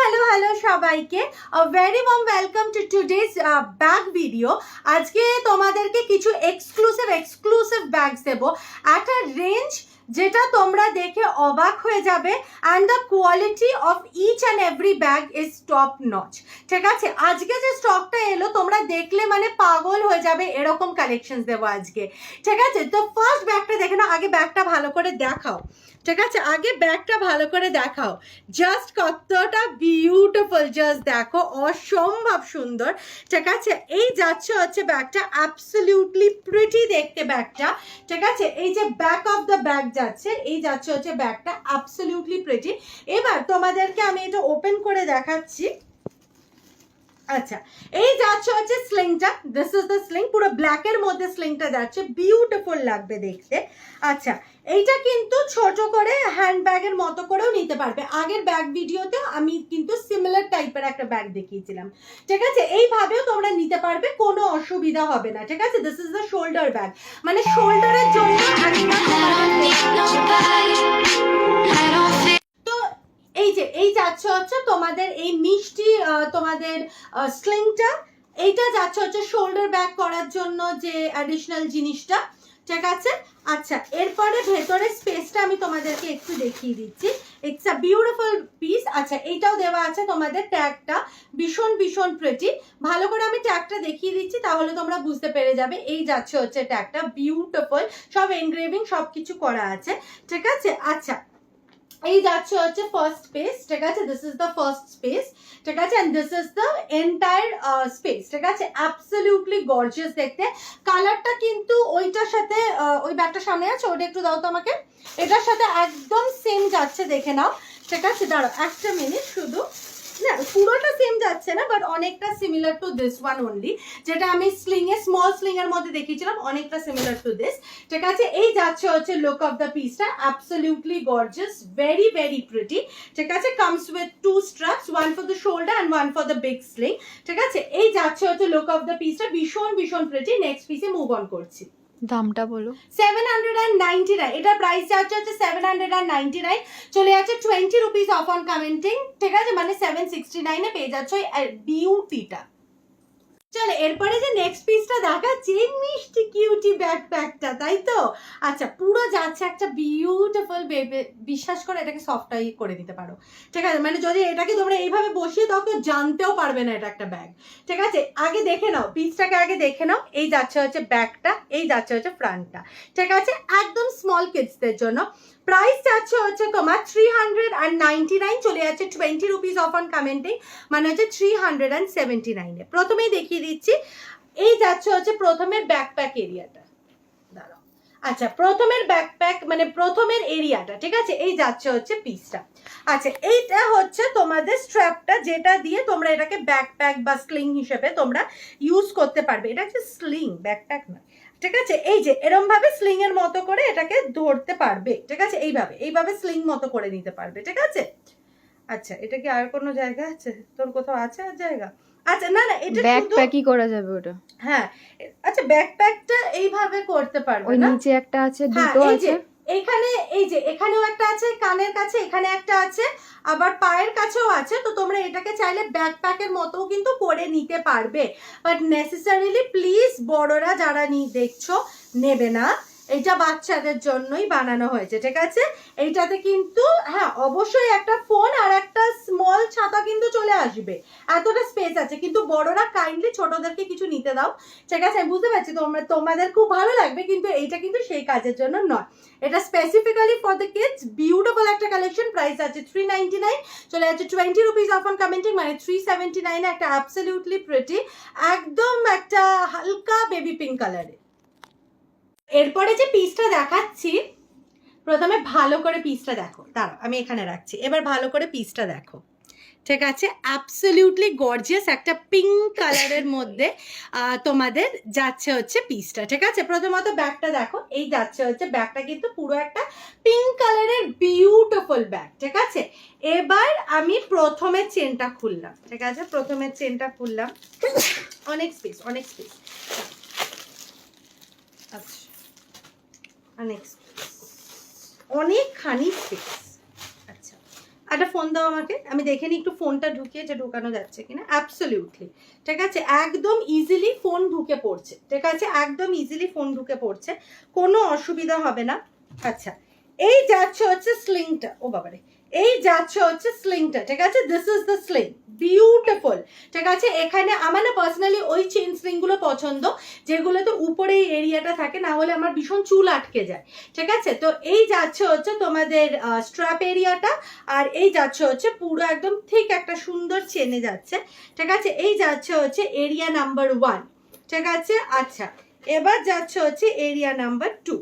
hello সবাইকে very warm welcome to today's bag video আজকে তোমাদেরকে কিছু এক্সক্লুসিভ ব্যাগস দেব at a range যেটা তোমরা দেখে অবাক হয়ে যাবে and the quality of each and every bag is top notch ঠিক আছে আজকে যে স্টকটা এলো তোমরা দেখলে মানে পাগল হয়ে যাবে এরকম কালেকশনস দেব আজকে ঠিক আছে তো ফার্স্ট ব্যাগটা দেখে নাও আগে ব্যাগটা ভালো করে দেখাও ঠিক আছে আগে ব্যাগটা ভালো করে দেখাও জাস্ট কতটা বিউটিফুল জাস্ট দেখো অসম্ভব সুন্দর ঠিক আছে এই যাচ্ছে হচ্ছে ব্যাগটা অ্যাবসলিউটলি প্রিটি দেখতে ব্যাগটা ঠিক আছে এই যে ব্যাক অফ দ্য ব্যাগ যাচ্ছে এই যাচ্ছে হচ্ছে ব্যাগটা অ্যাবসলিউটলি প্রিটি এবার তোমাদেরকে আমি এটা ওপেন করে দেখাচ্ছি আচ্ছা এই যাচ্ছে হচ্ছে স্লিংটা দিস ইজ দ্য স্লিং পুরো ব্ল্যাকের মধ্যে স্লিংটা যাচ্ছে বিউটিফুল লাগবে দেখতে আচ্ছা এইটা কিন্তু ছোট করে হ্যান্ডব্যাগের মতো করেও নিতে পারবে আগের ব্যাগ ভিডিওতে আমি কিন্তু সিমিলার টাইপের একটা ব্যাগ দেখিয়েছিলাম ঠিক আছে এইভাবেও তোমরা নিতে পারবে কোনো অসুবিধা হবে না ঠিক আছে this is the shoulder bag মানে শোল্ডারের জন্য এই যে এই যাচ্ছে হচ্ছে তোমাদের এই মিষ্টি তোমাদের স্লিংটা এইটা যাচ্ছে হচ্ছে শোল্ডার ব্যাগ করার জন্য যে অ্যাডিশনাল জিনিসটা ঠিক আছে আচ্ছা এরপরে ভেতরে স্পেসটা আমি তোমাদেরকে একটু দেখিয়ে দিচ্ছি ইটস আ বিউটিফুল পিস আচ্ছা এইটাও দেওয়া আছে তোমাদের ট্যাগটা ভীষণ প্রিটি ভালো করে আমি ট্যাগটা দেখিয়ে দিচ্ছি তাহলে তোমরা বুঝতে পেরে যাবে এই যাচ্ছে হচ্ছে ট্যাগটা বিউটিফুল সব এনগ্রেভিং সব কিছু করা আছে ঠিক আছে আচ্ছা এই যাচ্ছে হচ্ছে ফার্স্ট স্পেস ঠিক আছে this is the first space ঠিক আছে and this is the entire space ঠিক আছে অ্যাবসলিউটলি গর্জিয়াস দেখতে কালারটা কিন্তু ওইটার সাথে ওই ব্যাগটার সামনে আছে ওটা একটু দাও তো আমাকে এটার সাথে একদম সেম যাচ্ছে দেখে নাও ঠিক আছে দাঁড়াও একটা মিনিট শুধু না পুরোটা সেম যাচ্ছে না বাট অনেকটা similar to this one only যেটা আমি স্মল স্লিং এর মধ্যে দেখিয়েছিলাম অনেকটা সিমিলার টু দিস ঠিক আছে এই যাচ্ছে হচ্ছে লুক অফ দ্য পিসটা অ্যাবসলিউটলি গর্জিয়াস ভেরি প্রিটি ঠিক আছে comes with two straps one for the shoulder and one for the big sling ঠিক আছে এই যাচ্ছে হচ্ছে লুক অফ দ্য পিসটা ভীষণ প্রিটি নেক্সট পিসে মুভ অন করছি দামটা বলো 799 এটা প্রাইস যাচ্ছে হচ্ছে 799 চলে যাচ্ছে 20 রুপিস অফ অন কমেন্টিং ঠিক আছে মানে 769 এ পেয়ে যাচ্ছে বিউটিটা চলো এরপরে যে নেক্সট পিসটা দেখাচ্ছি মিষ্টি কিউটি ব্যাকপ্যাকটা তাই তো আচ্ছা পুরো যাচ্ছে একটা বিউটিফুল বেবি বিশ্বাস করে এটাকে সফটাই করে দিতে পারো ঠিক আছে মানে যদি এটাকে তোমরা এইভাবে বসিয়ে দাও কেউ জানতেও পারবে না এটা একটা ব্যাগ ঠিক আছে আগে দেখে নাও পিসটাকে আগে দেখে নাও এই যাচ্ছে হচ্ছে ব্যাগটা এই যাচ্ছে হচ্ছে ফ্রন্টটা ঠিক আছে একদম স্মল কিডসদের জন্য প্রাইস যাচ্ছে হচ্ছে তোমার 399 চলে যাচ্ছে 20 রুপিস অফ অন কমেন্টিং মানে হচ্ছে 379 এ প্রথমেই দেখিয়ে দিচ্ছি এই যাচ্ছে হচ্ছে প্রথমের ব্যাকপ্যাক এরিয়াটা দাঁড়াও আচ্ছা প্রথমের ব্যাকপ্যাক মানে প্রথমের এরিয়াটা ঠিক আছে এই যাচ্ছে হচ্ছে পিসটা আচ্ছা এইটা হচ্ছে তোমাদের স্ট্র্যাপটা যেটা দিয়ে তোমরা এটাকে ব্যাকপ্যাক বা স্লিং হিসেবে তোমরা ইউজ করতে পারবে এটা হচ্ছে স্লিং ব্যাকপ্যাক না ঠিক আছে এই যে এরম ভাবে স্লিং এর মতো করে এটাকে ধরতে পারবে ঠিক আছে এইভাবে স্লিং মতো করে নিতে পারবে ঠিক আছে আচ্ছা এটা কি আর কোনো জায়গা আছে তোর কোথাও আছে আর জায়গা আচ্ছা না এটা ব্যাকপ্যাকই করা যাবে ওটা হ্যাঁ আচ্ছা ব্যাকপ্যাকটা এইভাবে করতে পারবে ওই না নিচে একটা আছে দুটো আছে এখানে এই যে এখানেও একটা আছে কানের কাছে এখানে একটা আছে আবার পায়ের কাছেও আছে তো তোমরা এটাকে চাইলে ব্যাকপ্যাকের মতো কিন্তু করে নিতে পারবে বাট নেসেসারিলি প্লিজ বড়রা যারা দেখছো নেবে না এটা বাচ্চাদের জন্যই বানানো হয়েছে ঠিক আছে এইটাতে কিন্তু হ্যাঁ অবশ্যই একটা ফোন আর একটা স্মল ছাতা কিন্তু চলে আসবে এতটা স্পেস আছে কিন্তু বড়রা কাইন্ডলি ছোটদেরকে কিছু নিতে দাও ঠিক আছে আমি বুঝতে পারছি তোমাদের খুব ভালো লাগবে কিন্তু এইটা কিন্তু সেই কাজের জন্য নয় এটা specifically for the kids beautiful একটা কালেকশন প্রাইস আছে 399 চলে যাচ্ছে 20 রুপিস অফ অন কমেন্টিং মানে 379 এ একটা অ্যাবসলিউটলি প্রিটি একদম একটা হালকা বেবি পিঙ্ক কালারে এরপরে যে পিসটা দেখাচ্ছি প্রথমে ভালো করে পিসটা দেখো দাঁড়াও আমি এখানে রাখছি এবার ভালো করে পিসটা দেখো ঠিক আছে অ্যাবসলিউটলি গর্জিয়াস একটা পিঙ্ক কালারের মধ্যে তোমাদের যাচ্ছে হচ্ছে পিসটা ঠিক আছে প্রথমত ব্যাগটা দেখো এই যাচ্ছে হচ্ছে ব্যাগটা কিন্তু পুরো একটা পিঙ্ক কালারের বিউটিফুল ব্যাগ ঠিক আছে এবার আমি প্রথমে চেনটা খুললাম ঠিক আছে প্রথমে চেনটা খুললাম অনেক স্পেস আচ্ছা অনেকখানি স্পেস আচ্ছা একটা ফোন দাও আমাকে, আমি দেখে নিই একটু ফোনটা ঢুকিয়ে যে ঢোকানো যাচ্ছে কিনা। অ্যাবসলিউটলি ঠিক আছে, একদম ইজিলি ফোন ঢুকে পড়ছে, ঠিক আছে, একদম ইজিলি ফোন ঢুকে পড়ছে, কোনো অসুবিধা হবে না। আচ্ছা, এই যাচ্ছে হচ্ছে স্লিংটা, ও বাবারে, এই যাচ্ছে হচ্ছে স্লিংটা, ঠিক আছে, this is the sling, beautiful, ঠিক আছে। এখানে আমার না পার্সোনালি ওই চেন স্লিংগুলো পছন্দ যেগুলোতে উপরে এই এরিয়াটা থাকে, না হলে আমার ভীষণ চুল আটকে যায়, ঠিক আছে। তো এই যাচ্ছে হচ্ছে তোমাদের স্ট্র্যাপ এরিয়াটা, আর এই যাচ্ছে হচ্ছে পুরো একদম ঠিক একটা সুন্দর চেনে যাচ্ছে, ঠিক আছে। এই যাচ্ছে হচ্ছে এরিয়া নাম্বার 1, ঠিক আছে। আচ্ছা, এবার যাচ্ছে হচ্ছে এরিয়া নাম্বার 2,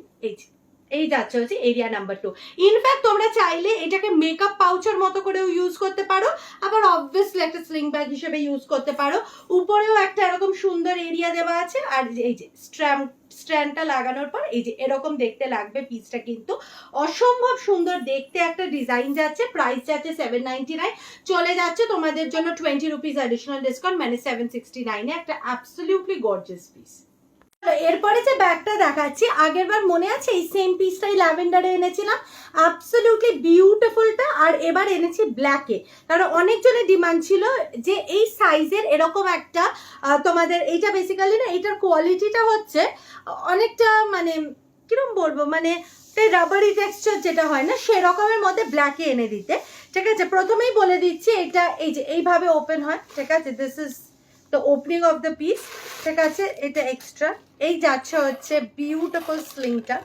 এই যাচ্ছে হচ্ছে এরিয়া নাম্বার 2। ইনফ্যাক্ট তোমরা চাইলে এটাকে মেকআপ পাউচের মতো করেও ইউজ করতে পারো, আবার অবভিয়াসলি একটা স্লিং ব্যাগ হিসেবে ইউজ করতে পারো। উপরেও একটা এরকম সুন্দর এরিয়া দেওয়া আছে, আর এই যে স্ট্র্যান্ডটা লাগানোর পর এই যে এরকম দেখতে লাগবে পিসটা, কিন্তু অসম্ভব সুন্দর দেখতে একটা ডিজাইন যাচ্ছে। প্রাইস যাচ্ছে 799, চলে যাচ্ছে তোমাদের জন্য 20 রুপিস অ্যাডিশনাল ডিসকাউন্ট, মানে 769 এ একটা অ্যাবসলিউটলি গর্জিয়াস পিস। এরপরে যে ব্যাগটা দেখাচ্ছি, আগের বার মনে আছে এই সেম পিসটাই ল্যাভেন্ডারে এনেছিলাম, অ্যাবসলিউটলি বিউটিফুলটা, আর এবার এনেছি ব্ল্যাকে, কারণ অনেকজনের ডিমান্ড ছিল যে এই সাইজের এরকম একটা তোমাদের, এইটা বেসিক্যালি না, এইটার কোয়ালিটিটা হচ্ছে অনেকটা মানে কিরম বলবো, মানে রাবারি টেক্সচার যেটা হয় না সেরকমের মধ্যে ব্ল্যাকে এনে দিতে, ঠিক আছে। প্রথমেই বলে দিচ্ছি এটা এই যে এইভাবে ওপেন হয়, ঠিক আছে, this is the opening of the piece, ঠিক আছে। এটা এক্সট্রা, এই যাচ্ছে হচ্ছে বিউটিফুল স্লিংটা,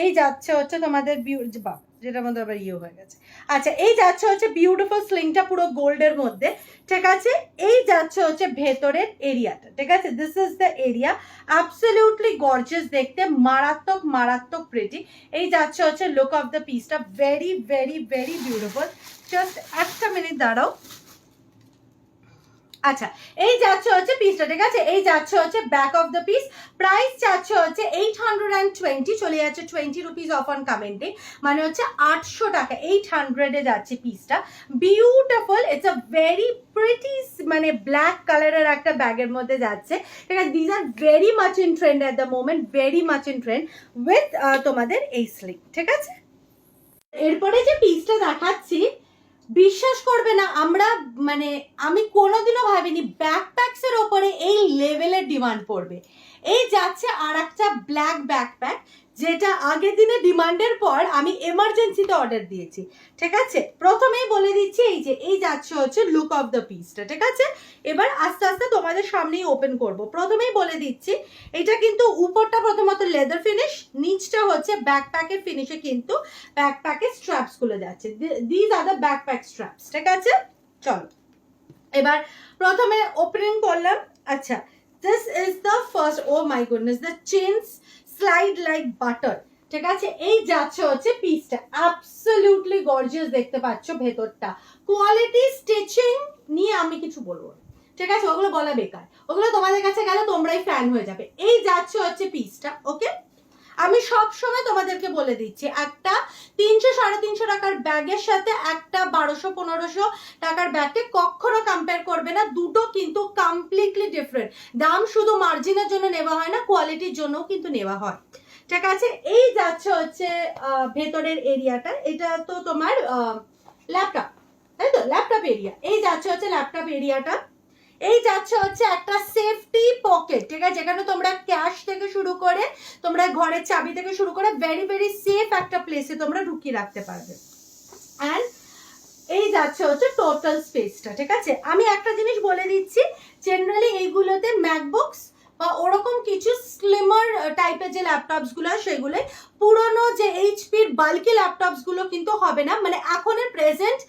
এই যাচ্ছে হচ্ছে তোমাদের যেটার মধ্যে আবার ইয়ে হয়ে গেছে। আচ্ছা, এই যাচ্ছে হচ্ছে বিউটিফুল স্লিংটা পুরো গোল্ডের মধ্যে, ঠিক আছে। এই যাচ্ছে হচ্ছে ভেতরের এরিয়াটা, ঠিক আছে, this is the area, absolutely gorgeous দেখতে, মারাত্মক মারাত্মক প্রিটি। এই যাচ্ছে হচ্ছে লুক অফ দ্য পিসটা, very very very beautiful. Just একটা মিনিট দাঁড়াও। আচ্ছা, এই যাচ্ছে হচ্ছে পিসটা, ঠিক আছে, এই যাচ্ছে হচ্ছে back of the piece. Price যাচ্ছে হচ্ছে 820, চলে যাচ্ছে 20 রুপিস অফ অন কমেন্টে, মানে হচ্ছে 800 টাকা, 800 এ যাচ্ছে পিসটা। Beautiful, it's a very pretty, মানে ব্ল্যাক কালারের একটা ব্যাগের মধ্যে যাচ্ছে, ঠিক আছে। This are very much in trend at the moment, very much in trend with তোমাদের এই স্লিং, ঠিক আছে। এরপরে যে পিসটা দেখাচ্ছি, বিশ্বাস করবে না, আমরা মানে আমি কোনোদিনও ভাবিনি ব্যাকপ্যাকস এর ওপরে এই লেভেলের ডিমান্ড পড়বে। এই যাচ্ছে আর একটা ব্ল্যাক ব্যাকপ্যাক, যেটা আগের দিনে ডিমান্ডের পর আমি এমার্জেন্সিতে অর্ডার দিয়েছি, ঠিক আছে। প্রথমেই বলে দিচ্ছি এই যে এই যাচ্ছে হচ্ছে লুক অফ দ্য পিসটা, ঠিক আছে। এবার আস্তে আস্তে তোমাদের সামনেই ওপেন করব। প্রথমেই বলে দিচ্ছি এটা কিন্তু উপরটা প্রথমত লেদার ফিনিশ, নিচটা হচ্ছে ব্যাকপ্যাকের ফিনিশে, কিন্তু ব্যাকপ্যাকের স্ট্র্যাপস গুলো যাচ্ছে, this are the backpack straps, ঠিক আছে। চলো এবার প্রথমে ওপেনিং করলাম। আচ্ছা, this is the first, oh my goodness, the chains slide like butter, ঠিক আছে। এই যাচ্ছে হচ্ছে পিসটা, অ্যাবসলিউটলি গর্জিয়াস দেখতে পাচ্ছ ভেতরটা। কোয়ালিটি স্টিচিং নিয়ে আমি কিছু বলবো না, ঠিক আছে, ওগুলো বলা বেকার, ওগুলো তোমাদের কাছে গেলে তোমরাই ফ্যান হয়ে যাবে। এই যাচ্ছে হচ্ছে পিসটা, ওকে। আমি সব সময় তোমাদেরকে বলে দিচ্ছি, একটা 300-350 টাকার ব্যাগের সাথে একটা 1200-1500 টাকার ব্যাগকে কখনো কম্পেয়ার করবে না, দুটো কিন্তু কমপ্লিটলি ডিফারেন্ট। দাম শুধু মার্জিনের জন্য নেওয়া হয় না, কোয়ালিটির জন্যও কিন্তু নেওয়া হয়, ঠিক আছে। এই যাচ্ছে হচ্ছে ভেতরের এরিয়াটা, এটা তো তোমার ল্যাপটপ, তাই তো, ল্যাপটপ এরিয়া। এই যাচ্ছে হচ্ছে ল্যাপটপ এরিয়াটা, এই যাচ্ছে হচ্ছে একটা সেফটি পকেট, ঠিক আছে, যেখানে তোমরা ক্যাশ থেকে শুরু করে তোমরা ঘরের চাবি থেকে শুরু করে ভেরি ভেরি সেফ একটা প্লেসে তোমরা ঢুকিয়ে রাখতে পারবে। অ্যান্ড এই যাচ্ছে হচ্ছে টোটাল স্পেসটা, ঠিক আছে। আমি একটা জিনিস বলে দিচ্ছি, জেনারেলি এইগুলোতে ম্যাকবুকস বা ওরকম কিছু স্লিমার টাইপের যে ল্যাপটপস গুলো হয় সেগুলো, পুরনো যে এইচপির বাল্কি ল্যাপটপস গুলো কিন্তু হবে না, মানে এখনের প্রেজেন্ট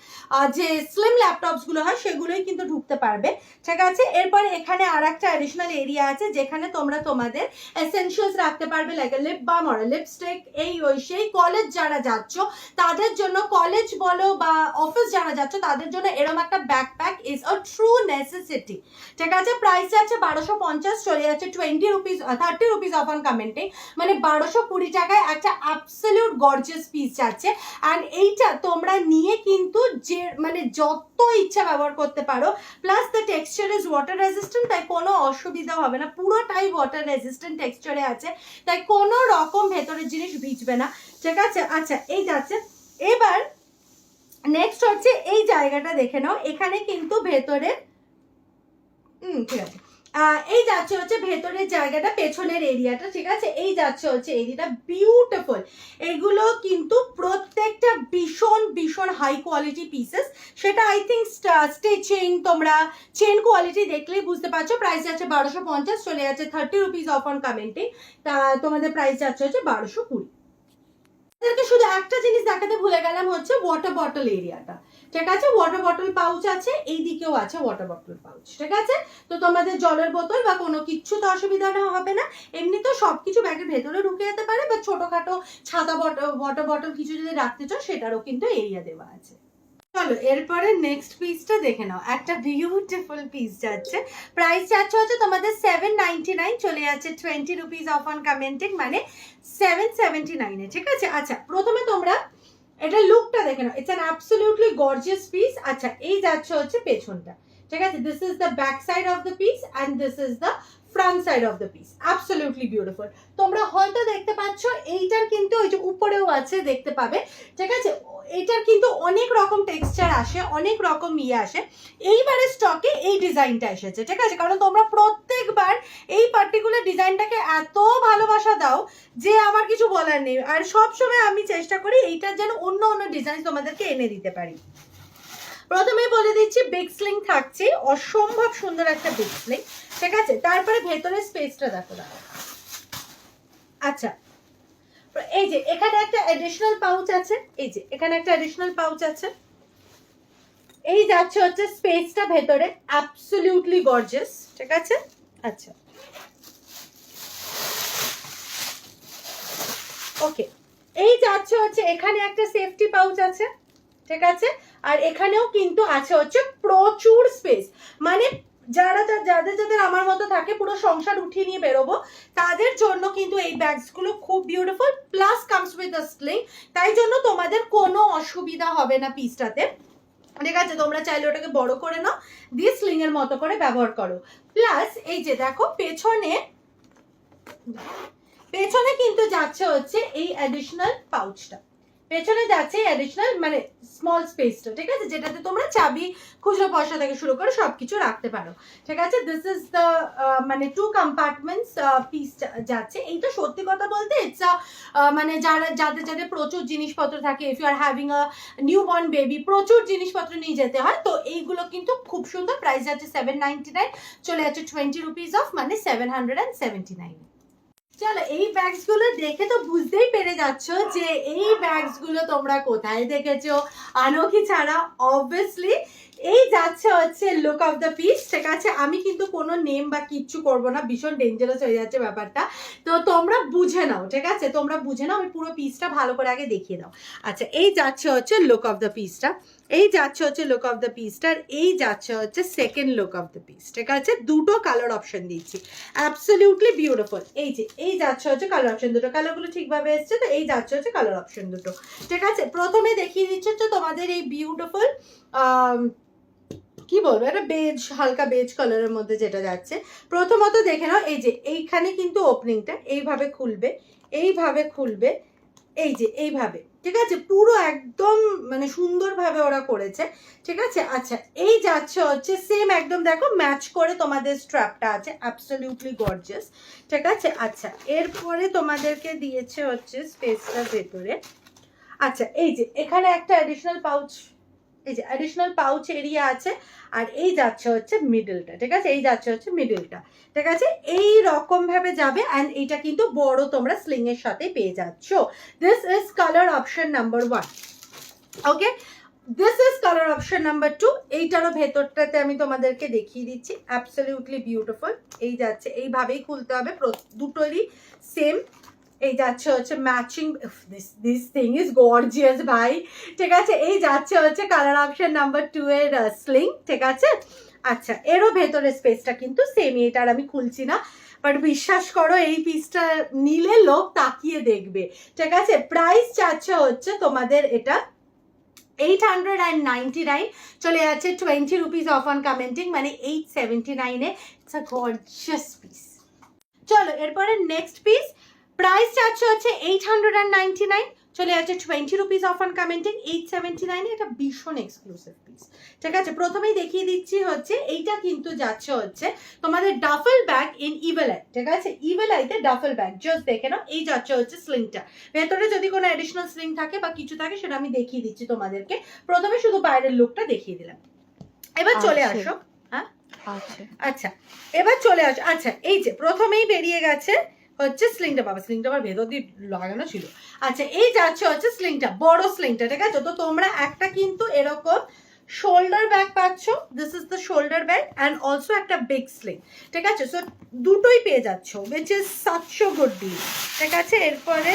যে স্লিম ল্যাপটপস গুলো হয় সেগুলোই কিন্তু ঢুকতে পারবে, ঠিক আছে। এরপরে এখানে আর একটা অ্যাডিশনাল এরিয়া আছে যেখানে তোমরা তোমাদের এসেনশিয়ালস রাখতে পারবে, লাইক লিপ বাম আর লিপস্টিক, এই ওই সেই। কলেজ যারা যাচ্ছ তাদের জন্য, কলেজ বলো বা অফিস যারা যাচ্ছ তাদের জন্য এরকম একটা backpack is a true necessity, ঠিক আছে। প্রাইস আছে 1250, চলে যাচ্ছে 20 rupees 30 rupees off on commenting, মানে 1220 টাকায় একটা অ্যাবসলিউট গর্জিয়াস পিস যাচ্ছে। অ্যান্ড এইটা তোমরা নিয়ে কিন্তু যে মানে যত ইচ্ছা ব্যবহার করতে পারো, plus the texture is water resistant, তাই কোনো অসুবিধা হবে না, পুরোটাই ওয়াটার রেজিস্ট্যান্ট টেক্সচারে আছে, তাই কোনো রকম ভেতরের জিনিস ভিজবে না, ঠিক আছে। আচ্ছা, এই যাচ্ছে। এবার নেক্সট হচ্ছে এই জায়গাটা দেখে নাও, এখানে কিন্তু ভেতরে ঠিক আছে, এই যাচ্ছে হচ্ছে ভেতরের জায়গাটা, পেছনের এরিয়াটা, ঠিক আছে, এই যাচ্ছে হচ্ছে এরিয়াটা বিউটিফুল। এগুলো কিন্তু প্রত্যেকটা ভীষণ ভীষণ হাই কোয়ালিটি পিসেস, সেটা আই থিঙ্ক স্টিচিং তোমরা চেন কোয়ালিটি দেখলেই বুঝতে পারছো। প্রাইস যাচ্ছে 1250, চলে যাচ্ছে 30 রুপিস অফ অন কমেন্টিং, তোমাদের প্রাইস যাচ্ছে হচ্ছে 1220। শুধু একটা জিনিস দেখাতে ভুলে গেলাম, হচ্ছে ওয়াটার বটল এরিয়াটা, ঠিক আছে, ওয়াটার বটল পাউচ আছে, এই দিকেও আছে ওয়াটার বটল পাউচ, ঠিক আছে। তো তোমাদের জলের বোতল বা কোনো কিচ্ছু তো অসুবিধা হবে না, এমনি তো সবকিছু ব্যাগের ভেতরে ঢুকে যেতে পারে, বা ছোটখাটো ছাতা বটল, ওয়াটার বটল কিছু যদি রাখতে চাও সেটারও কিন্তু এরিয়া দেওয়া আছে। চলো এরপরে নেক্সট পিসটা দেখে নাও, একটা বিউটিফুল পিস যাচ্ছে, প্রাইস যাচ্ছে হচ্ছে তোমাদের 799, চলে যাচ্ছে 20 রুপিস অফ অন কমেন্টিং, মানে 779 ঠিক আছে। আচ্ছা প্রথমে তোমরা এটা লুকটা দেখে নাও, it's an absolutely gorgeous piece. আচ্ছা এই যাচ্ছে হচ্ছে পেছনটা, ঠিক আছে, this is the back side of the piece and this is the front side of the piece, absolutely beautiful. তোমরা হয়তো দেখতে পাচ্ছ এইটার কিন্তু ওই যে উপরেও আছে, দেখতে পাবে, ঠিক আছে, এটার কিন্তু অনেক রকম টেক্সচার আসে, অনেক রকম আসে। এইবারে স্টকে এই ডিজাইনটা এসেছে, ঠিক আছে, কারণ তোমরা প্রত্যেকবার এই পার্টিকুলার ডিজাইনটাকে এত ভালোবাসা দাও যে আমার কিছু বলার নেই, আর সবসময় আমি চেষ্টা করি এইটার যেন অন্য অন্য ডিজাইন তোমাদেরকে এনে দিতে পারি। প্রথমেই বলে দিচ্ছি বিগ স্লিং থাকছে, অসম্ভব সুন্দর একটা বিগ স্লিং, ঠিক আছে। তারপরে ভেতরের স্পেসটা দেখো। আচ্ছা এই যে এখানে একটা অ্যাডিশনাল পাউচ আছে, এই যে এখানে একটা অ্যাডিশনাল পাউচ আছে, এই যাচ্ছে হচ্ছে স্পেসটা ভেতরে, অ্যাবসলিউটলি গর্জিয়াস, ঠিক আছে। আচ্ছা ওকে, এই যাচ্ছে হচ্ছে এখানে একটা সেফটি পাউচ আছে, ঠিক আছে, আর এখানেও কিন্তু আছে হচ্ছে প্রচুর স্পেস, মানে যাদের যাদের আমার মতো থাকে পুরো সংসার উঠিয়ে নিয়ে বেরোবো তাদের জন্য কিন্তু এই ব্যাগসগুলো খুব beautiful, plus comes with a sling, তাই জন্য তোমাদের কোনো অসুবিধা হবে না পিসটাতে, ঠিক আছে। তোমরা চাইলে ওটাকে বড় করে নাও, দিয়ে স্লিং এর মতো করে ব্যবহার করো। প্লাস এই যে দেখো পেছনে কিন্তু যাচ্ছে হচ্ছে এই অ্যাডিশনাল পাউচটা, পেছনে যাচ্ছে অ্যাডিশনাল মানে স্মল স্পেসটা, ঠিক আছে, যেটাতে তোমরা চাবি, খুচরো পয়সা থেকে শুরু করে সবকিছু রাখতে পারো, ঠিক আছে। দিস ইজ দ্য মানে 2 কম্পার্টমেন্টস পিস যাচ্ছে। এইটা সত্যি কথা বলতে ইটস মানে যাদের প্রচুর জিনিসপত্র থাকে, if you are having a newborn baby, প্রচুর জিনিসপত্র নিয়ে যেতে হয়, তো এইগুলো কিন্তু খুব সুন্দর। প্রাইস যাচ্ছে 799, চলে যাচ্ছে 20 রুপিস অফ, মানে 779। চলো এই ব্যাগস গুলো দেখে তো বুঝতেই পেরে যাচ্ছ যে এই ব্যাগস গুলো তোমরা কোথায় দেখেছো, আনোকি ছাড়া অবভিয়াসলি এই যাচ্ছে হচ্ছে লুক অফ দ্য পিস, ঠিক আছে। আমি কিন্তু কোনো নেম বা কিচ্ছু করবো না, ভীষণ ডেঞ্জারাস হয়ে যাচ্ছে ব্যাপারটা, তো তোমরা বুঝে নাও, ঠিক আছে, তোমরা বুঝে নাও, আমি পুরো পিসটা ভালো করে আগে দেখিয়ে দাও। আচ্ছা এই যাচ্ছে হচ্ছে লুক অফ দ্য পিসটা, এই যাচ্ছে হচ্ছে লুক অফ দ্য পিসটার, এই যাচ্ছে হচ্ছে second look of the piece, ঠিক আছে, দুটো কালার অপশন দিচ্ছি, অ্যাবসলিউটলি বিউটিফুল। এই যে এই যাচ্ছে হচ্ছে কালার অপশন দুটো, কালারগুলো ঠিকভাবে এসছে, তো এই যাচ্ছে হচ্ছে কালার অপশন দুটো, ঠিক আছে। প্রথমে দেখিয়ে দিচ্ছে হচ্ছে তোমাদের এই বিউটিফুল কি বলবো, এটা বেজ, হালকা বেজ কালারের মধ্যে যেটা যাচ্ছে। প্রথমত দেখে নাও, এই যে এইখানে কিন্তু ওপেনিংটা এইভাবে খুলবে, এইভাবে খুলবে, এই যে এইভাবে, ঠিক আছে, পুরো একদম মানে সুন্দরভাবে ওরা করেছে, ঠিক আছে। আচ্ছা এই যাচ্ছে হচ্ছে সেম একদম দেখো ম্যাচ করে তোমাদের স্ট্র্যাপটা আছে, অ্যাবসলিউটলি গর্জিয়াস, ঠিক আছে। আচ্ছা এরপরে তোমাদেরকে দিয়েছে হচ্ছে স্পেসটা ভেতরে। আচ্ছা এই যে এখানে একটা অ্যাডিশনাল পাউচ, এই যে অ্যাডিশনাল পাউচ এরিয়া আছে, আর এই যাচ্ছে হচ্ছে মিডলটা, ঠিক আছে, এই যাচ্ছে হচ্ছে মিডলটা, ঠিক আছে, এই রকম ভাবে যাবে। অ্যান্ড এইটা কিন্তু বড় তোমরা স্লিং এর সাথে পেয়ে যাচ্ছ। This is colour option number 1, okay. This is colour option number 2, এইটারও ভেতরটাতে আমি তোমাদেরকে দেখিয়ে দিচ্ছি, অ্যাবসলিউটলি বিউটিফুল। এই যাচ্ছে এইভাবেই খুলতে হবে, দুটোরই সেম, এই যাচ্ছে হচ্ছে matching, this thing is gorgeous ভাই, ঠিক আছে। এই যাচ্ছে হচ্ছে কালার অপশন নাম্বার 2 এর স্লিং, ঠিক আছে। আচ্ছা এরও ভেতরে স্পেসটা কিন্তু সেম, এটার আমি খুলছি না, বাট বিশ্বাস করো এই পিসটা নিলে লোক তাকিয়ে দেখবে, ঠিক আছে। প্রাইস যাচ্ছে হচ্ছে তোমাদের এটা 899, চলে যাচ্ছে 20 রুপিস অফ অন কমেন্টিং, মানে 879 ইটস আ গর্জিয়াস পিস। চলো এরপরে নেক্সট পিস, প্রাইস যাচ্ছে হচ্ছে 899, চলে যাচ্ছে 20 রুপিস অফ অন কমেন্টিং 879 এটা ভীষণ এক্সক্লুসিভ পিস। ঠিক আছে, প্রথমেই দেখিয়ে দিচ্ছি হচ্ছে এইটা কিন্তু যাচ্ছে হচ্ছে তোমাদের duffel bag in evil I. ঠিক আছে, ইভেল আইতে ডাফল ব্যাগ জাস্ট দেখে নাও। এই যাচ্ছে হচ্ছে স্লিংটা, ভেতরে যদি কোনো অ্যাডিশনাল স্লিং থাকে বা কিছু থাকে সেটা আমি দেখিয়ে দিচ্ছি তোমাদেরকে। প্রথমে শুধু বাইরের লুকটা দেখিয়ে দিলাম। এবার চলে আসো। হ্যাঁ আচ্ছা, এবার চলে আসো। আচ্ছা, এই যে প্রথমেই বেরিয়ে গেছে হচ্ছে স্লিংটা। বাবা, স্লিংটা আবার ভেতর দিয়ে লাগানো ছিল। আচ্ছা, এই যাচ্ছে হচ্ছে স্লিংটা, বড় স্লিংটা। ঠিক আছে, তো তোমরা একটা কিন্তু এরকম শোল্ডার ব্যাগ পাচ্ছ, this is the shoulder bag and also একটা বিগ স্লিং। ঠিক আছে, সো দুটোই পেয়ে যাচ্ছ, which is such a good deal. ঠিক আছে, এরপরে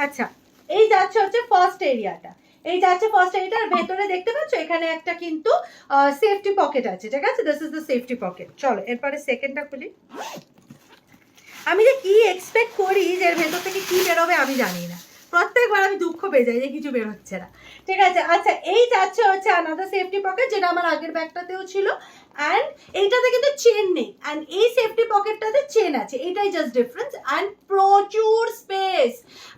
আচ্ছা এই যাচ্ছে হচ্ছে ফার্স্ট এরিয়াটা। এই যাচ্ছে ফার্স্ট এরিয়াটার ভেতরে দেখতে পাচ্ছ এখানে একটা কিন্তু সেফটি পকেট আছে। ঠিক আছে, this is the safety pocket. চলো এরপরে সেকেন্ডটা খুলি। আমি যে কি এক্সপেক্ট করি যে এর ভেতর থেকে কি বেরোবে আমি জানি না, প্রত্যেকবার আমি দুঃখ পেয়ে যাই যে কিছু বের হচ্ছে না। ঠিক আছে, আচ্ছা এই যাচ্ছে হচ্ছে আনাদার সেফটি পকেট, যেটা আমার আগের ব্যাগটাতেও ছিল। অ্যান্ড এইটাতে কিন্তু চেন নেই, অ্যান্ড এই সেফটি পকেটটাতে চেন আছে, এটাই জাস্ট ডিফারেন্স। অ্যান্ড প্রচুর স্পেস,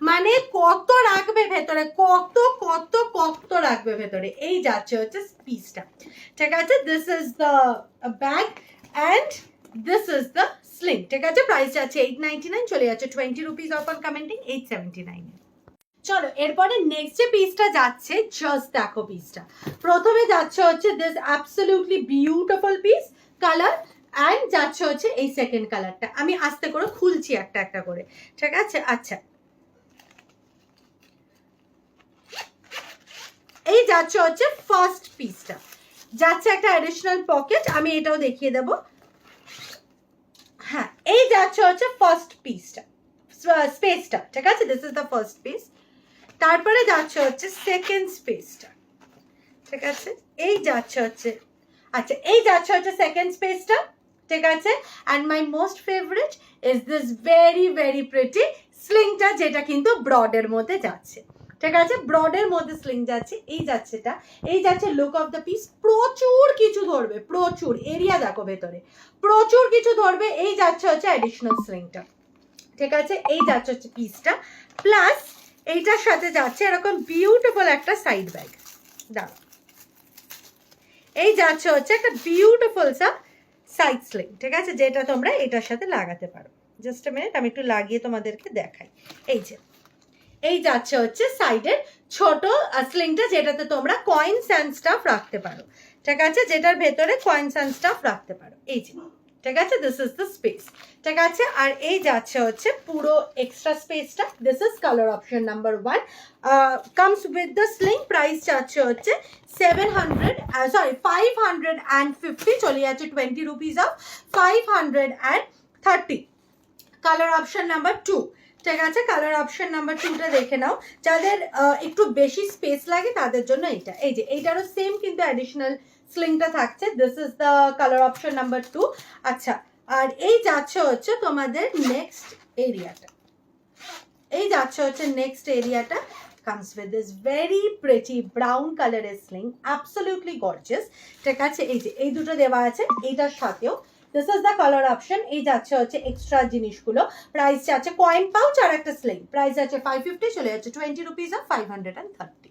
মানে কত রাখবে ভেতরে, কত কত কত রাখবে ভেতরে। এই যাচ্ছে হচ্ছে পিসটা। ঠিক আছে, this is the bag and this is the sling. ঠিক আছে, প্রাইস যাচ্ছে 899, চলে যাচ্ছে 20 রুপিস অফ অন কমেন্টিং 879। চলো এরপরে নেক্সট যে পিসটা যাচ্ছে, জাস্ট দেখো পিসটা। প্রথমে যাচ্ছে হচ্ছে this absolutely beautiful piece colour, and যাচ্ছে হচ্ছে এই সেকেন্ড কালারটা। আমি আস্তে করে খুলছি একটা একটা করে। ঠিক আছে, আচ্ছা এই যাচ্ছে হচ্ছে ফার্স্ট পিসটা, যাচ্ছে একটা অ্যাডিশনাল পকেট, আমি এটাও দেখিয়ে দেবো। হ্যাঁ, এই যাচ্ছে হচ্ছে ফার্স্ট পিসটা, স্পেসটা। ঠিক আছে, this is the first piece. তারপরে যাচ্ছে হচ্ছে সেকেন্ড স্পেসটা। ঠিক আছে, এই যাচ্ছে হচ্ছে, আচ্ছা এই যাচ্ছে হচ্ছে সেকেন্ড স্পেসটা। ঠিক আছে, and my most favourite is this very very pretty স্লিংটা, যেটা কিন্তু ব্রডের মধ্যে যাচ্ছে। ঠিক আছে, ব্রডের মধ্যে স্লিং যাচ্ছে। এই যাচ্ছে এটা, এই যাচ্ছে লুক অফ দ্য পিস। প্রচুর কিছু ধরবে, প্রচুর এরিয়া দেখো ভেতরে, প্রচুর কিছু ধরবে। এই যাচ্ছে হচ্ছে অ্যাডিশনাল স্লিংটা। ঠিক আছে, এই যাচ্ছে হচ্ছে পিসটা, প্লাস এইটার সাথে যাচ্ছে এরকম বিউটিফুল একটা সাইড ব্যাগ। দাঁড়াও, এই যাচ্ছে হচ্ছে একটা বিউটিফুল সা সাইড স্লিং। ঠিক আছে, যেটা তোমরা এটার সাথে লাগাতে পারো। জাস্ট আ মিনিট, আমি একটু লাগিয়ে তোমাদেরকে দেখাই। এই যে এই যাচ্ছে হচ্ছে সাইডের ছোট স্লিংটা, যেটাতে তোমরা কয়েন্স অ্যান্ড স্টাফ রাখতে পারো। ঠিক আছে, যেটার ভেতরে কয়েন্স অ্যান্ড স্টাফ রাখতে পারো। এই যে, ঠিক আছে, দিস ইজ দ্য স্পেস। ঠিক আছে, আর এই যাচ্ছে হচ্ছে পুরো এক্সট্রা স্পেসটা। This is colour option number 1, comes with the sling. Price যাচ্ছে হচ্ছে 550, চলে যাচ্ছে 20 rupees of 530। Colour option number 2। ঠিক আছে, কালার অপশন নাম্বার 2টা দেখে নাও। যাদের একটু বেশি স্পেস লাগে তাদের জন্য এটা। এই যে এইটারও সেম কিন্তু অ্যাডিশনাল স্লিংটা থাকছে। This is the colour option number 2। আচ্ছা, আর এই যাচ্ছে হচ্ছে তোমাদের নেক্সট এরিয়াটা। এই যাচ্ছে হচ্ছে নেক্সট এরিয়াটা, comes with this very pretty brown color sling, absolutely gorgeous. ঠিক আছে, এই যে এই দুটো দেওয়া আছে এইটার সাথেও। This is the colour option. এই যাচ্ছে হচ্ছে এক্সট্রা জিনিসগুলো। প্রাইস যাচ্ছে কয়েন পাউচ আর একটা স্লিং। প্রাইস যাচ্ছে 550, চলে যাচ্ছে 20 রুপিস অফ 530।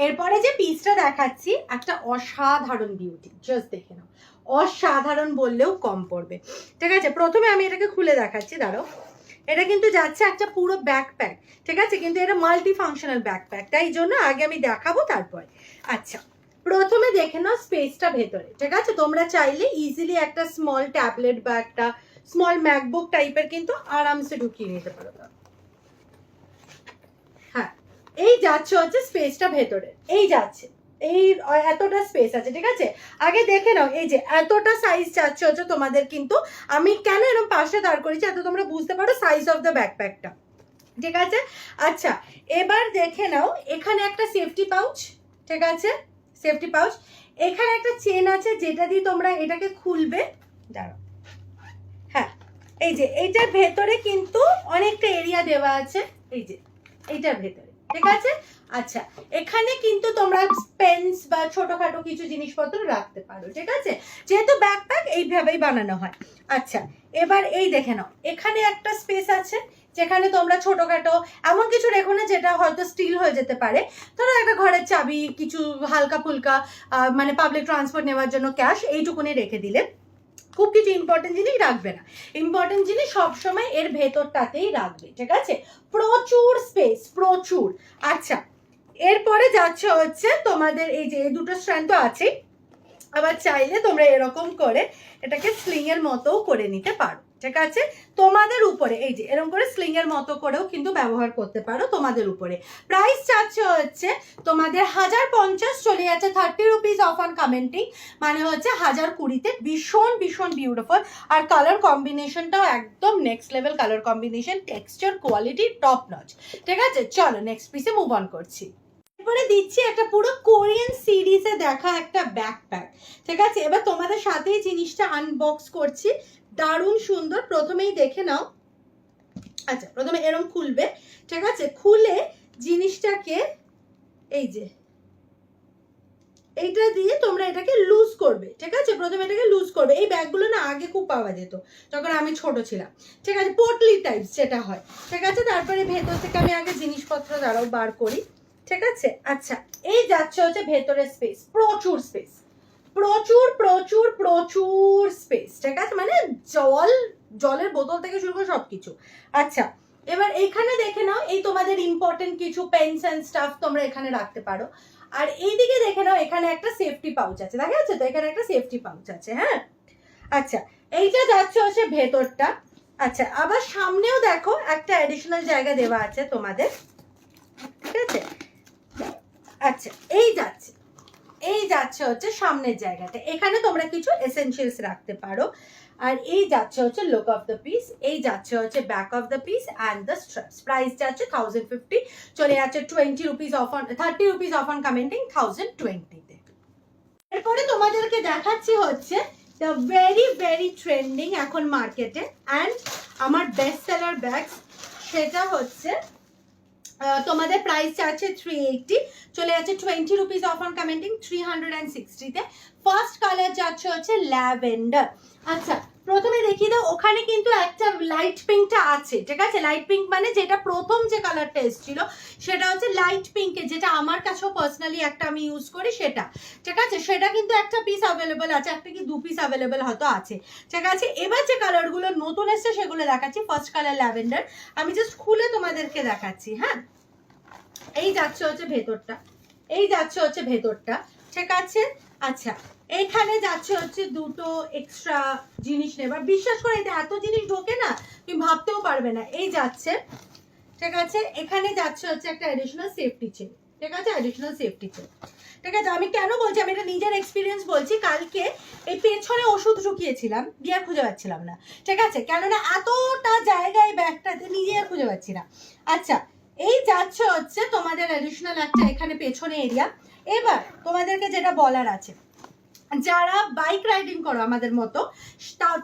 এরপরে যে পিসটা দেখাচ্ছি, একটা অসাধারণ বিউটি, জাস্ট দেখে নাও। অসাধারণ বললেও কম পড়বে। ঠিক আছে, প্রথমে আমি এটাকে খুলে দেখাচ্ছি, দাঁড়াও। এটা কিন্তু যাচ্ছে একটা পুরো ব্যাকপ্যাক। ঠিক আছে, কিন্তু এটা মাল্টি ফাংশনাল ব্যাকপ্যাক, তাই জন্য আগে আমি দেখাবো তারপর। আচ্ছা, প্রথমে দেখে নাও স্পেসটা ভেতরে। ঠিক আছে, তোমরা চাইলে ইজিলি একটা স্মল ট্যাবলেট বা একটা স্মল ম্যাকবুক টাইপের কিন্তু আরামসে ঢুকিয়ে নিতে পারো। হ্যাঁ, এই যাচ্ছে হচ্ছে স্পেসটা ভেতরে, এই যাচ্ছে এই এতটা স্পেস আছে। ঠিক আছে, আগে দেখে নাও, এই যে এতটা সাইজ যাচ্ছে হচ্ছে তোমাদের কিন্তু। আমি কেন এরকম পাশে দাঁড় করেছি এত তোমরা বুঝতে পারো সাইজ অফ দ্য ব্যাকপ্যাকটা। ঠিক আছে, আচ্ছা এবার দেখে নাও, এখানে একটা সেফটি পাউচ। ঠিক আছে, সেফটি পাউচ। এখানে একটা চেন আছে যেটা দিয়ে তোমরা এটাকে খুলবে। দাঁড়াও, হ্যাঁ এই যে এইটার ভেতরে কিন্তু অনেকটা এরিয়া দেওয়া আছে, এই যে এইটার ভেতরে। ঠিক আছে, আচ্ছা এখানে কিন্তু তোমরা পেন্স বা ছোটখাটো কিছু জিনিসপত্র রাখতে পারো। ঠিক আছে, যেহেতু ব্যাকপ্যাক এইভাবেই বানানো হয়। আচ্ছা, এবার এই দেখে নাও, এখানে একটা স্পেস আছে, যেখানে তোমরা ছোটখাটো এমন কিছু রেখো না যেটা হয়তো স্টিল হয়ে যেতে পারে। ধরো একটা ঘরের চাবি, কিছু হালকা ফুলকা মানে পাবলিক ট্রান্সপোর্ট নেওয়ার জন্য ক্যাশ, এইটুকুনি রেখে দিলে। খুব কিছু ইম্পর্টেন্ট জিনিস রাখবে না, ইম্পর্টেন্ট জিনিস সবসময় এর ভেতরটাতেই রাখবে, ঠিক আছে? প্রচুর স্পেস, প্রচুর। আচ্ছা, এরপরে যাচ্ছে হচ্ছে তোমাদের এই যে এই দুটো স্ট্র্যান্ড তো আছেই, আবার চাইলে তোমরা এরকম করে এটাকে স্লিং এর মতোও করে নিতে পারো, ঠিক আছে? তোমাদের উপরে, এই যে এরকম করে স্লিং এর মতো করেও কিন্তু ব্যবহার করতে পারো, তোমাদের উপরে। প্রাইস চাচ্ছে হচ্ছে তোমাদের 1050, চলে যাচ্ছে 30 রুপিস অফ অন কমেন্টিং, মানে হচ্ছে 1020-তে। ভীষণ ভীষণ বিউটিফুল, আর কালার কম্বিনেশনটাও একদম next level colour combination, texture quality top notch, ঠিক আছে? চলো নেক্সট পিসে মুভ অন করছি। এরপরে দিচ্ছি একটা পুরো কোরিয়ান সিরিজে দেখা একটা ব্যাকপ্যাক, ঠিক আছে? এবার তোমাদের সাথেই জিনিসটা আনবক্স করছি, দারুণ সুন্দর। প্রথমেই দেখে নাও। আচ্ছা, প্রথমে এরকম খুলবে, ঠিক আছে? খুলে জিনিসটাকে এই যে এইটা দিয়ে তোমরা এটাকে লুজ করবে, ঠিক আছে? প্রথমে এটাকে লুজ করবে। এই ব্যাগগুলো না আগে খুব পাওয়া যেত যখন আমি ছোট ছিলাম, ঠিক আছে? পোটলি টাইপ যেটা হয়, ঠিক আছে? তারপরে ভেতর থেকে আমি আগে জিনিসপত্র দ্বারাও বার করি, ঠিক আছে? আচ্ছা, এই যাচ্ছে হচ্ছে ভেতরের স্পেস, প্রচুর স্পেস, প্রচুর প্রচুর প্রচুর স্পেস, ঠিক আছে? মানে জলের বোতল থেকে শুরু করে সবকিছু। আচ্ছা, এবার এইখানে দেখে নাও, এই তোমাদের ইম্পর্টেন্ট কিছু পেন্স অ্যান্ড স্টাফ তোমরা এখানে রাখতে পারো। আর এইদিকে দেখে নাও, এখানে একটা সেফটি পাউচ আছে, দেখা যাচ্ছে তো? এখানে একটা সেফটি পাউচ আছে, হ্যাঁ? আচ্ছা, এইটা যাচ্ছে হচ্ছে ভেতরটা। আচ্ছা, আবার সামনেও দেখো একটা অ্যাডিশনাল জায়গা দেওয়া আছে তোমাদের, ঠিক আছে? আচ্ছা, এই যাচ্ছে হচ্ছে সামনের জায়গাটা, এখানে তোমরা কিছু এসেনশিয়ালস রাখতে পারো। আর এই যাচ্ছে হচ্ছে লুক অফ দ্য পিস, এই যাচ্ছে হচ্ছে back of the piece and the straps. Price যাচ্ছে 1050, চলে যাচ্ছে 20 rupees off on 30 rupees off on commenting 1020-তে। এরপরে তোমাদেরকে দেখাচ্ছি হচ্ছে দ্য ভেরি ভেরি ট্রেন্ডিং এখন মার্কেটে অ্যান্ড আমার বেস্ট সেলার ব্যাগস, সেটা হচ্ছে তোমাদের প্রাইস আছে 380, চলে যাচ্ছে 20 রুপিস অফ অন কমেন্টিং 360-তে। ফার্স্ট কালার যাচ্ছে হচ্ছে ল্যাভেন্ডার। আচ্ছা, প্রথমে দেখিয়ে দাও, ওখানে কিন্তু একটা লাইট পিঙ্কটা আছে, ঠিক আছে? লাইট পিঙ্ক মানে যেটা প্রথম যে কালারটা এসেছিল সেটা হচ্ছে লাইট পিঙ্কে, যেটা আমার কাছেও পার্সোনালি একটা আমি ইউজ করি সেটা, ঠিক আছে? সেটা কিন্তু একটা পিস অ্যাভেলেবল আছে, একটা কি দু পিস অ্যাভেলেবল হয়তো আছে, ঠিক আছে? এবার যে কালারগুলো নতুন এসছে সেগুলো দেখাচ্ছি। ফার্স্ট কালার ল্যাভেন্ডার, আমি জাস্ট খুলে তোমাদেরকে দেখাচ্ছি, হ্যাঁ? এই যাচ্ছে হচ্ছে ভেতরটা, এই যাচ্ছে হচ্ছে ভেতরটা, ঠিক আছে? আচ্ছা, এখানে যাচ্ছে হচ্ছে দুটো এক্সট্রা জিনিস নেবার, বিশ্বাস করে এটা এত জিনিস ঢোকে না তুমি ভাবতেও পারবে না। এই যাচ্ছে, ঠিক আছে? এখানে যাচ্ছে হচ্ছে একটা অ্যাডিশনাল সেফটি চেন, ঠিক আছে? অ্যাডিশনাল সেফটি চেন, ঠিক আছে? আমি কেন বলছি, আমি এটা নিজের এক্সপিরিয়েন্স বলছি। কালকে এই পেছনে ওষুধ ঢুকিয়েছিলাম, দিয়ে আর খুঁজে পাচ্ছিলাম না, ঠিক আছে? কেননা এতটা জায়গায় ব্যাগটাতে নিজে আর খুঁজে পাচ্ছি না। আচ্ছা, এই যাচ্ছে হচ্ছে তোমাদের অ্যাডিশনাল একটা এখানে পেছনে এরিয়া। এবার তোমাদেরকে যেটা বলার আছে, যারা বাইক রাইডিং করো আমাদের মতো,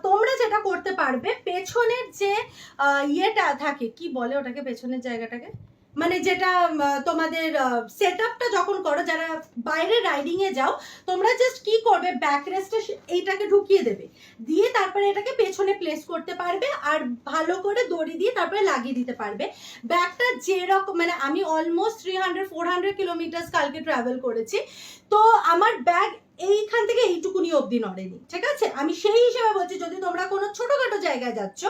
তোমরা যেটা করতে পারবে, পেছনের যে ইয়েটা থাকে, কি বলে ওটাকে, পেছনের জায়গাটাকে, মানে যেটা তোমাদের সেট আপটা যখন করো, যারা বাইরে রাইডিং এ যাও, তোমরা জাস্ট কি করবে, ব্যাক রেস্টে এইটাকে ঢুকিয়ে দেবে, দিয়ে তারপরে এটাকে পেছনে প্লেস করতে পারবে, আর ভালো করে দড়ি দিয়ে তারপরে লাগিয়ে দিতে পারবে। ব্যাগটা যেরকম, মানে আমি অলমোস্ট 300-400 কিলোমিটার কালকে ট্রাভেল করেছি, তো আমার ব্যাগ এইখান থেকে এইটুকুনি অবধি নড়েনি, ঠিক আছে? আমি সেই হিসেবে বলছি, যদি তোমরা কোনো ছোটখাটো জায়গায় যাচ্ছ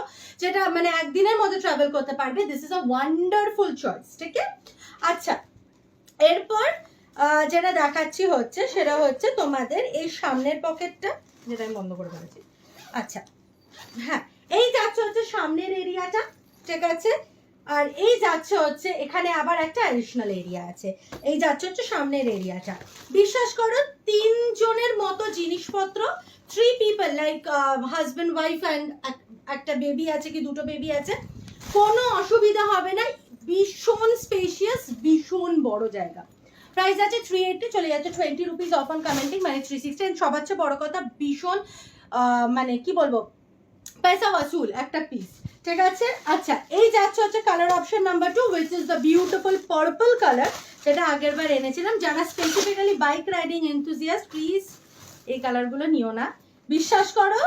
যেটা মানে একদিনের মধ্যে ট্রাভেল করতে পারবে, this is a wonderful choice, ঠিক আছে? আচ্ছা, এরপর যেটা দেখাচ্ছি হচ্ছে সেটা হচ্ছে তোমাদের এই সামনের পকেটটা, যেটা আমি বন্ধ করে ফেলেছি। আচ্ছা, হ্যাঁ, এই যাচ্ছে হচ্ছে সামনের এরিয়াটা, ঠিক আছে? আর এই যাচ্ছে হচ্ছে এখানে আবার একটা অ্যাডিশনাল এরিয়া আছে, এই যাচ্ছে হচ্ছে সামনের এরিয়াটা। বিশ্বাস করো, 3 জনের মতো জিনিসপত্র, 3 people like husband wife and একটা বেবি আছে কি দুটো বেবি আছে, কোনো অসুবিধা হবে না। ভীষণ স্পেশিয়াস, ভীষণ বড় জায়গা। প্রাইস আছে 380, চলে যাচ্ছে 20 রুপিস অফ অন কমেন্টিং, মানে 360। সবার চেয়ে বড় কথা, ভীষণ মানে কি বলবো, পয়সা ওয়াসুল একটা পিস, ঠিক আছে? আচ্ছা, এই যাচ্ছে হচ্ছে colour option number 2, which is the beautiful purple colour, যেটা আগের বার এনেছিলাম। যারা specifically bike riding enthusiast, please এই কালারগুলো নিও না, বিশ্বাস করো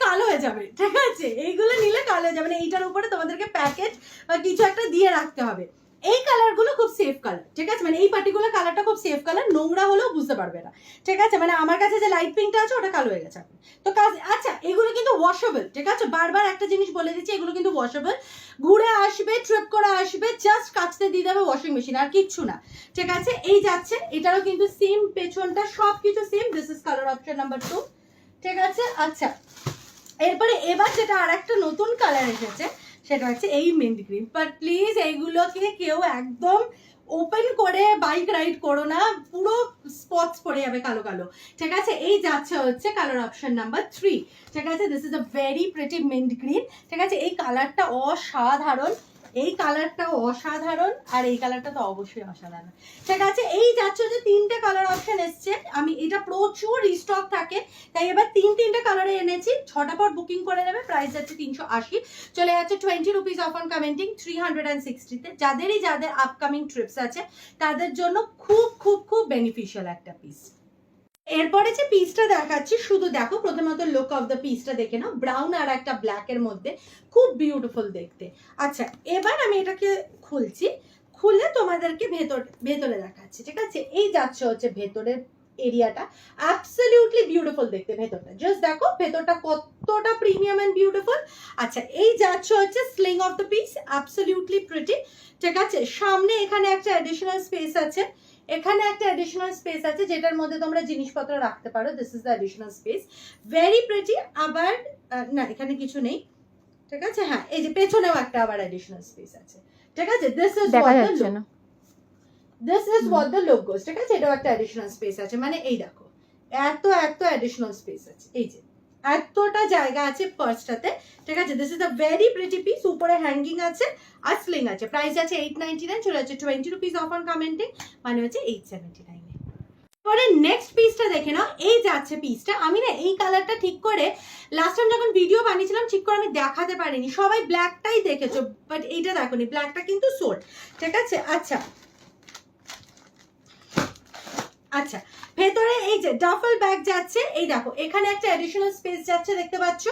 কালো হয়ে যাবে, ঠিক আছে? এইগুলো নিলে কালো হয়ে যাবে, মানে এইটার উপরে তোমাদেরকে প্যাকেজ বা কিছু একটা দিয়ে রাখতে হবে। এই কালারগুলো খুব সেফ কালার, ঠিক আছে? মানে এই পার্টিকুলার কালারটা খুব সেফ কালার, নোংরা হলেও বুঝতে পারবে না, ঠিক আছে? মানে আমার কাছে যে লাইট পিঙ্কটা আছে ওটা কালো হয়ে গেছে এখন। তো কাজ, আচ্ছা এগুলো কিন্তু ওয়াশেবল, ঠিক আছে? বারবার একটা জিনিস বলে দিচ্ছি, এগুলো কিন্তু ওয়াশেবল, ঘুরে আসবে, ট্রিপ করে আসবে, জাস্ট কাচতে দিয়ে দেবে ওয়াশিং মেশিন, আর কিচ্ছু না, ঠিক আছে? এই যাচ্ছে, এটারও কিন্তু সেম, পেছনটা সব কিছু same. This is colour option number 2, ঠিক আছে? আচ্ছা, এরপরে এবার যেটা আর একটা নতুন কালার এসেছে সেটা হচ্ছে এই মিন্ট গ্রিন। বাট প্লিজ এইগুলোকে কেউ একদম ওপেন করে বাইক রাইড করো না, পুরো স্পটস পড়ে যাবে কালো কালো, ঠিক আছে? এই যাচ্ছে হচ্ছে কালার অপশন নাম্বার 3, ঠিক আছে? This is a very pretty mint green, ঠিক আছে? এই কালারটা অসাধারণ, এই কালারটা অসাধারণ, আর এই কালারটা তো অবশ্যই অসাধারণ, ঠিক আছে? এই যাচ্ছে হচ্ছে 3টে কালার অপশন এসছে, আমি এটা প্রচুর রিস্টক থাকে তাই এবার 3টে কালারে এনেছি। 6টা পর বুকিং করে নেবে, প্রাইস যাচ্ছে 380, চলে যাচ্ছে 20 রুপিস অফ অন কমেন্টিং 360-তে। যাদের আপকামিং ট্রিপস আছে তাদের জন্য খুব খুব খুব বেনিফিশিয়াল একটা পিস। এরপরে যে পিসটা দেখাচ্ছি, শুধু দেখো, প্রথমত লুক অফ দ্য পিসটা দেখে নাও, ব্রাউন আর একটা ব্ল্যাকের মধ্যে, খুব বিউটিফুল দেখতে। আচ্ছা, এবার আমি এটাকে খুলছি, খুলে তোমাদেরকে ভেতরে দেখাচ্ছি, ঠিক আছে? এই যাচ্ছে হচ্ছে ভেতরের এরিয়াটা, অ্যাবসলিউটলি বিউটিফুল দেখতে ভেতরটা, জাস্ট দেখো ভেতরটা কতটা প্রিমিয়াম এন্ড বিউটিফুল। আচ্ছা, এই যাচ্ছে হচ্ছে sling of the piece, absolutely pretty, ঠিক আছে? সামনে এখানে একটা অ্যাডিশনাল স্পেস আছে, এখানে একটা অ্যাডিশনাল স্পেস আছে যেটার মধ্যে তোমরা জিনিসপত্র রাখতে পারো। This is the additional space, very pretty. আবার না, এখানে কিছু নেই, ঠিক আছে? হ্যাঁ, এই যে পেছনেও একটা আবার অ্যাডিশনাল স্পেস আছে, ঠিক আছে? দিস ইজ দেখা হোয়াট দ্য যাচ্ছে লুক, না। This is what the look goes, ঠিক আছে? এটাও একটা অ্যাডিশনাল স্পেস আছে, মানে এই দেখো এত অ্যাডিশনাল স্পেস আছে, এই যে এতটা জায়গা আছে পার্সটাতে, ঠিক আছে? This is a very pretty piece, উপরে হ্যাঙ্গিং আছে আর স্লিং আছে। প্রাইস আছে 899, চলে যাচ্ছে 20 রুপিস অফ অন কমেন্টিং, মানে হচ্ছে 879। পরে নেক্সট পিসটা দেখে নাও, এই যাচ্ছে পিসটা। আমি না এই কালারটা ঠিক করে লাস্ট টাইম যখন ভিডিও বানিয়েছিলাম ঠিক করে আমি দেখাতে পারিনি, সবাই ব্ল্যাকটাই দেখেছো, বাট এইটা দেখোনি, ব্ল্যাকটা কিন্তু সোল্ড, ঠিক আছে? আচ্ছা আচ্ছা, ভেতরে এই যে ডাফল ব্যাগ যাচ্ছে, এই দেখো এখানে একটা অ্যাডিশনাল স্পেস যাচ্ছে, দেখতে পাচ্ছ?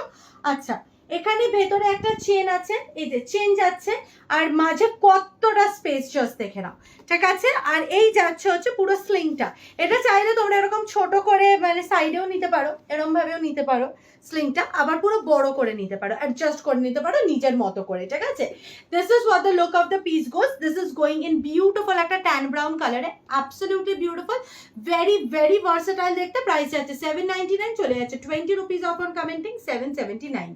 আচ্ছা, এখানে ভেতরে একটা চেন আছে, এই যে চেন যাচ্ছে, আর মাঝে কতটা স্পেস জাস্ট দেখে নাও, ঠিক আছে? আর এই যাচ্ছে হচ্ছে পুরো স্লিংটা, এটা চাইলে তোমরা এরকম ছোট করে মানে সাইডেও নিতে পারো, এরকম ভাবেও নিতে পারো স্লিংটা, আবার পুরো বড় করে নিতে পারো, অ্যাডজাস্ট করে নিতে পারো নিজের মতো করে, ঠিক আছে? This is what the look of the piece goes. This is going in beautiful একটা ট্যান ব্রাউন কালারে, absolutely beautiful, very very versatile দেখতে। প্রাইস আছে 799, চলে যাচ্ছে 20 রুপিস অফ অন কমেন্টিং 779।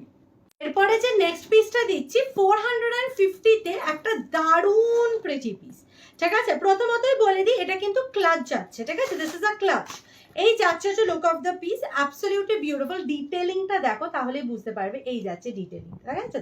এরপরে যে নেক্সট পিসটা দিচ্ছি 450-তে, একটা দারুণ প্রিটি পিস, ঠিক আছে? প্রথমতই বলে দিই এটা কিন্তু ক্লাচ যাচ্ছে, ঠিক আছে? দিস ইজ আ ক্লাচ, এই যাচ্ছে হচ্ছে look of the piece, absolutely beautiful. ডিটেলিংটা দেখো তাহলেই বুঝতে পারবে, এই যাচ্ছে ডিটেলিং, ঠিক আছে?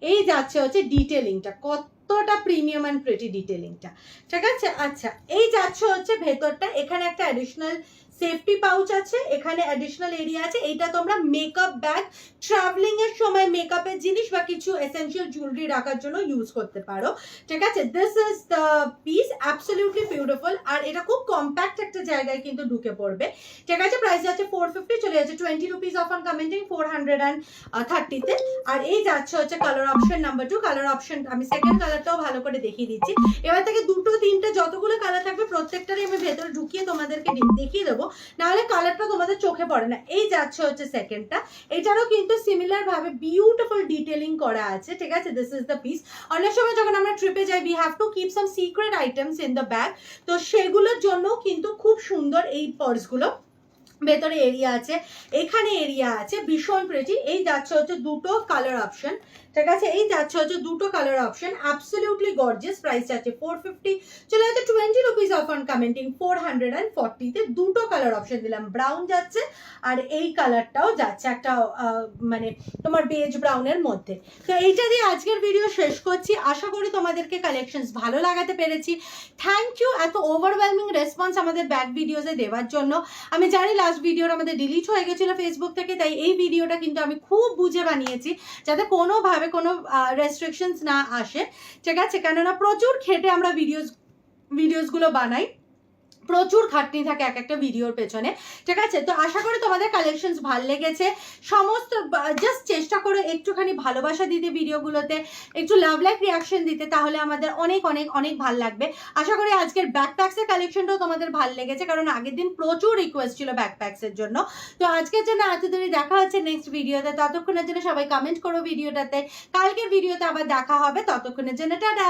এই যাচ্ছে হচ্ছে ডিটেলিংটা, কতটা প্রিমিয়াম অ্যান্ড প্রিটি ডিটেলিংটা, ঠিক আছে? আচ্ছা, এই যাচ্ছে হচ্ছে ভেতরটা, এখানে একটা অ্যাডিশনাল সেফটি পাউচ আছে, এখানে অ্যাডিশনাল এরিয়া আছে, এইটা তোমরা মেকআপ ব্যাগ, ট্রাভেলিং এর সময় মেকআপের জিনিস বা কিছু এসেনশিয়াল জুয়েলারি রাখার জন্য ইউজ করতে পারো, ঠিক আছে? This is the piece, absolutely beautiful, আর এটা খুব কম্প্যাক্ট একটা জায়গায় কিন্তু ঢুকে পড়বে, ঠিক আছে? প্রাইস আছে 450, চলে যাচ্ছে 20 রুপিস অফ অন কমেন্টিং 430-তে। আর এই যাচ্ছে হচ্ছে colour option number 2, colour option আমি সেকেন্ড কালারটাও ভালো করে দেখিয়ে দিচ্ছি। এবার থেকে 2-3টে যতগুলো কালার থাকবে প্রত্যেকটারই আমি ভেতরে ঢুকিয়ে তোমাদেরকে দেখিয়ে দেবো, নাহলে কালারটা তোমাদের চোখে পড়ে না। এই যাচ্ছে হচ্ছে সেকেন্ডটা, এটারও কিন্তু সিমিলার ভাবে বিউটিফুল ডিটেলিং করা আছে, ঠিক আছে? This is the piece. অনেক সময় যখন আমরা ট্রিপে যাই we have to keep some secret items in the bag, তো সেগুলোর জন্য কিন্তু খুব সুন্দর এই পার্সগুলো। ভেতরে এরিয়া আছে, এখানে এরিয়া আছে, ভীষণ প্রিটি। এই যাচ্ছে হচ্ছে দুটো কালার অপশন, ঠিক আছে? এই যাচ্ছে হচ্ছে দুটো colour option, absolutely gorgeous. Price আছে 450, চলে যাচ্ছে 20 রুপিস অফ অন কমেন্টিং 440-তে। দুটো কালার অপশন দিলাম, ব্রাউন যাচ্ছে আর এই কালারটাও যাচ্ছে, একটা মানে তোমার বেজ ব্রাউনের মধ্যে। তো এইটা দিয়ে আজকের ভিডিও শেষ করছি, আশা করি তোমাদেরকে কালেকশনস ভালো লাগাতে পেরেছি। থ্যাংক ইউ এত ওভারওয়েলমিং রেসপন্স আমাদের ব্যাক ভিডিওসে দেওয়ার জন্য। আমি জানি লাস্ট ভিডিওটা আমাদের ডিলিট হয়ে গেছিলো ফেসবুক থেকে, তাই এই ভিডিওটা কিন্তু আমি খুব বুঝে বানিয়েছি যাতে কোনোভাবে কোনো রেস্ট্রিকশনস না আসে, ঠিক আছে? কেননা প্রচুর খেটে আমরা ভিডিওসগুলো বানাই, প্রচুর খাটনি থাকে এক একটা ভিডিওর পেছনে, ঠিক আছে? তো আশা করি তোমাদের কালেকশনস ভালো লেগেছে। সমস্ত জাস্ট চেষ্টা করো একটুখানি ভালোবাসা দিতে ভিডিওগুলোতে, একটু লাভ লাইক রিয়াকশন দিতে, তাহলে আমাদের অনেক অনেক অনেক ভালো লাগবে। আশা করি আজকের ব্যাকপ্যাক্সের কালেকশনটাও তোমাদের ভালো লেগেছে, কারণ আগের দিন প্রচুর রিকোয়েস্ট ছিল ব্যাকপ্যাক্সের জন্য। তো আজকের জন্য এত দূরে দেখা হচ্ছে নেক্সট ভিডিওতে, ততক্ষণের জন্য সবাই কমেন্ট করো ভিডিওটাতে। কালকের ভিডিওতে আবার দেখা হবে, ততক্ষণের জন্য টাটা।